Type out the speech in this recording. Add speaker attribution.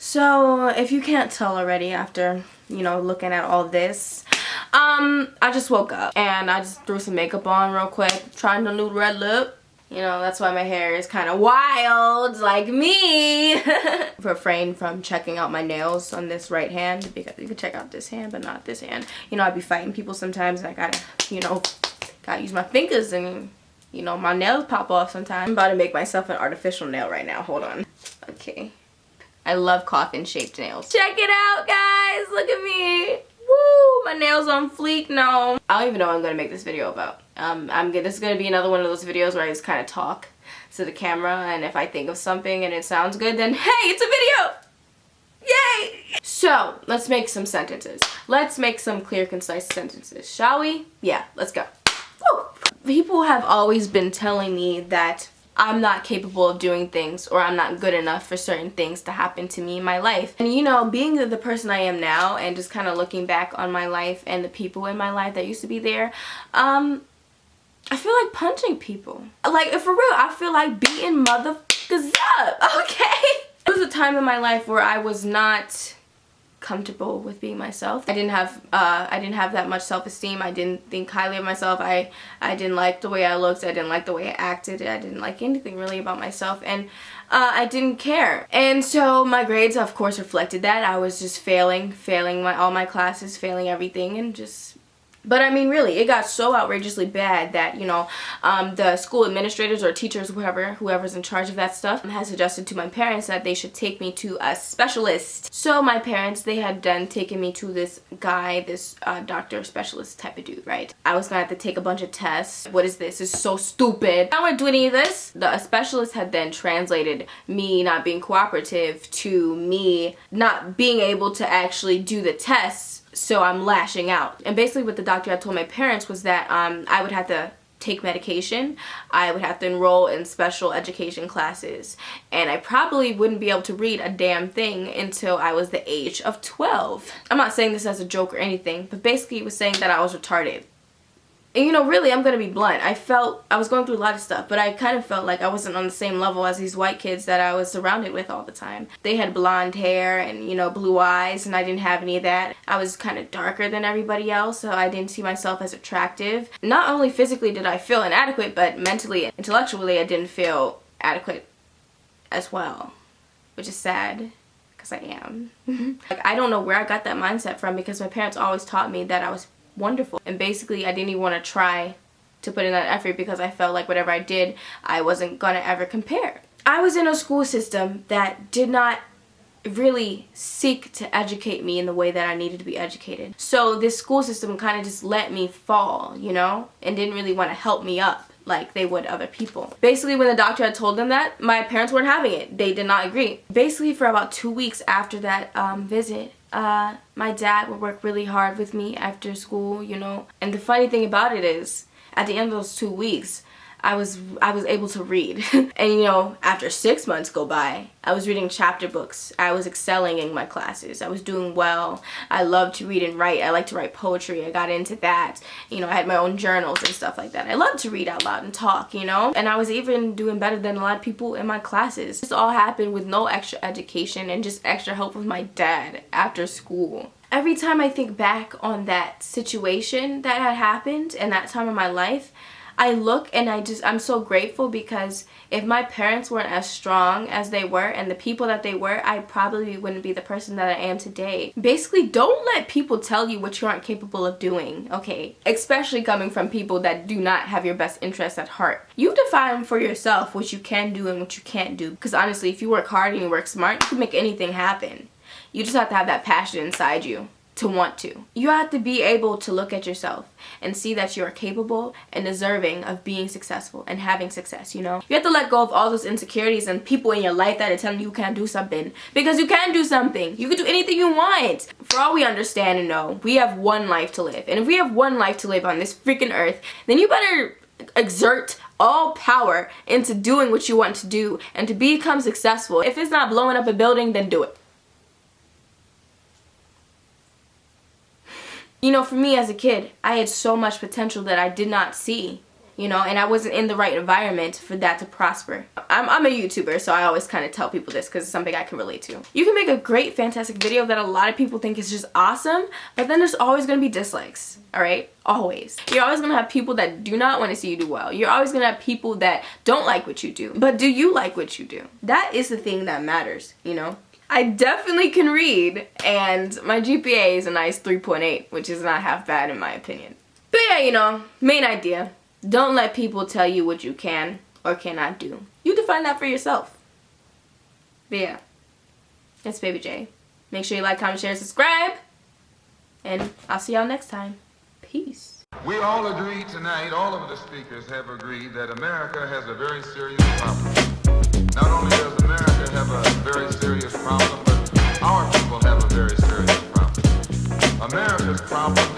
Speaker 1: So, if you can't tell already after, looking at all this, I just woke up and I just threw some makeup on real quick, trying the new red lip. That's why my hair is kind of wild, like me. Refrain from checking out my nails on this right hand, because you can check out this hand, but not this hand. I'd be fighting people sometimes and I gotta, gotta use my fingers and, my nails pop off sometimes. I'm about to make myself an artificial nail right now. Hold on. Okay. I love coffin-shaped nails. Check it out, guys. Look at me. Woo! My nails on fleek. No. I don't even know what I'm going to make this video about. This is going to be another one of those videos where I just kind of talk to the camera, and if I think of something and it sounds good, then hey, it's a video! Yay! So, let's make some sentences. Let's make some clear, concise sentences, shall we? Yeah, let's go. Woo! People have always been telling me that I'm not capable of doing things, or I'm not good enough for certain things to happen to me in my life. And being the person I am now and just kind of looking back on my life and the people in my life that used to be there, I feel like punching people. Like, for real, I feel like beating motherfuckers up, okay? There was a time in my life where I was not comfortable with being myself. I didn't have that much self-esteem. I didn't think highly of myself. I didn't like the way I looked. I didn't like the way I acted. I didn't like anything really about myself, and I didn't care. And so my grades, of course, reflected that. I was just failing all my classes, failing everything, and just. But I mean, really, it got so outrageously bad that, the school administrators or teachers, whoever's in charge of that stuff, has suggested to my parents that they should take me to a specialist. So my parents, they had then taken me to this guy, this doctor specialist type of dude, right? I was gonna have to take a bunch of tests. What is this? It's so stupid. I don't want to do any of this. The specialist had then translated me not being cooperative to me not being able to actually do the tests. So I'm lashing out. And basically what the doctor had told my parents was that I would have to take medication, I would have to enroll in special education classes, and I probably wouldn't be able to read a damn thing until I was the age of 12. I'm not saying this as a joke or anything, but basically he was saying that I was retarded. And really, I'm gonna be blunt. I was going through a lot of stuff, but I kind of felt like I wasn't on the same level as these white kids that I was surrounded with all the time. They had blonde hair and, blue eyes, and I didn't have any of that. I was kind of darker than everybody else, so I didn't see myself as attractive. Not only physically did I feel inadequate, but mentally and intellectually I didn't feel adequate as well, which is sad. Because I am. Like, I don't know where I got that mindset from, because my parents always taught me that I was wonderful, and basically I didn't even want to try to put in that effort because I felt like whatever I did, I wasn't gonna ever compare. I was in a school system that did not really seek to educate me in the way that I needed to be educated. So this school system kind of just let me fall, and didn't really want to help me up like they would other people. Basically, when the doctor had told them that, my parents weren't having it. They did not agree. Basically, for about 2 weeks after that visit, my dad would work really hard with me after school, And the funny thing about it is, at the end of those 2 weeks, I was able to read. And after 6 months go by, I was reading chapter books. I was excelling in my classes. I was doing well. I love to read and write. I like to write poetry. I got into that. I had my own journals and stuff like that. I love to read out loud and talk, And I was even doing better than a lot of people in my classes. This all happened with no extra education and just extra help with my dad after school. Every time I think back on that situation that had happened and that time in my life, I look and I'm so grateful, because if my parents weren't as strong as they were and the people that they were, I probably wouldn't be the person that I am today. Basically, don't let people tell you what you aren't capable of doing, okay? Especially coming from people that do not have your best interests at heart. You define for yourself what you can do and what you can't do, because honestly, if you work hard and you work smart, you can make anything happen. You just have to have that passion inside you to want to. You have to be able to look at yourself and see that you are capable and deserving of being successful and having success, You have to let go of all those insecurities and people in your life that are telling you can't do something, because you can do something. You can do anything you want. For all we understand and know, we have one life to live. And if we have one life to live on this freaking earth, then you better exert all power into doing what you want to do and to become successful. If it's not blowing up a building, then do it. For me as a kid, I had so much potential that I did not see. you know, and I wasn't in the right environment for that to prosper. I'm a YouTuber, so I always kind of tell people this because it's something I can relate to. You can make a great, fantastic video that a lot of people think is just awesome, but then there's always going to be dislikes, all right? Always. You're always going to have people that do not want to see you do well. You're always going to have people that don't like what you do. But do you like what you do? That is the thing that matters, you know? I definitely can read, and my GPA is a nice 3.8, which is not half bad in my opinion. But yeah, you know, main idea. Don't let people tell you what you can or cannot do. You define that for yourself. But yeah, it's Baby J. Make sure you like, comment, share, and subscribe. And I'll see y'all next time. Peace.
Speaker 2: We all agree tonight, all of the speakers have agreed that America has a very serious problem. Not only does America have a very serious problem, but our people have a very serious problem. America's problem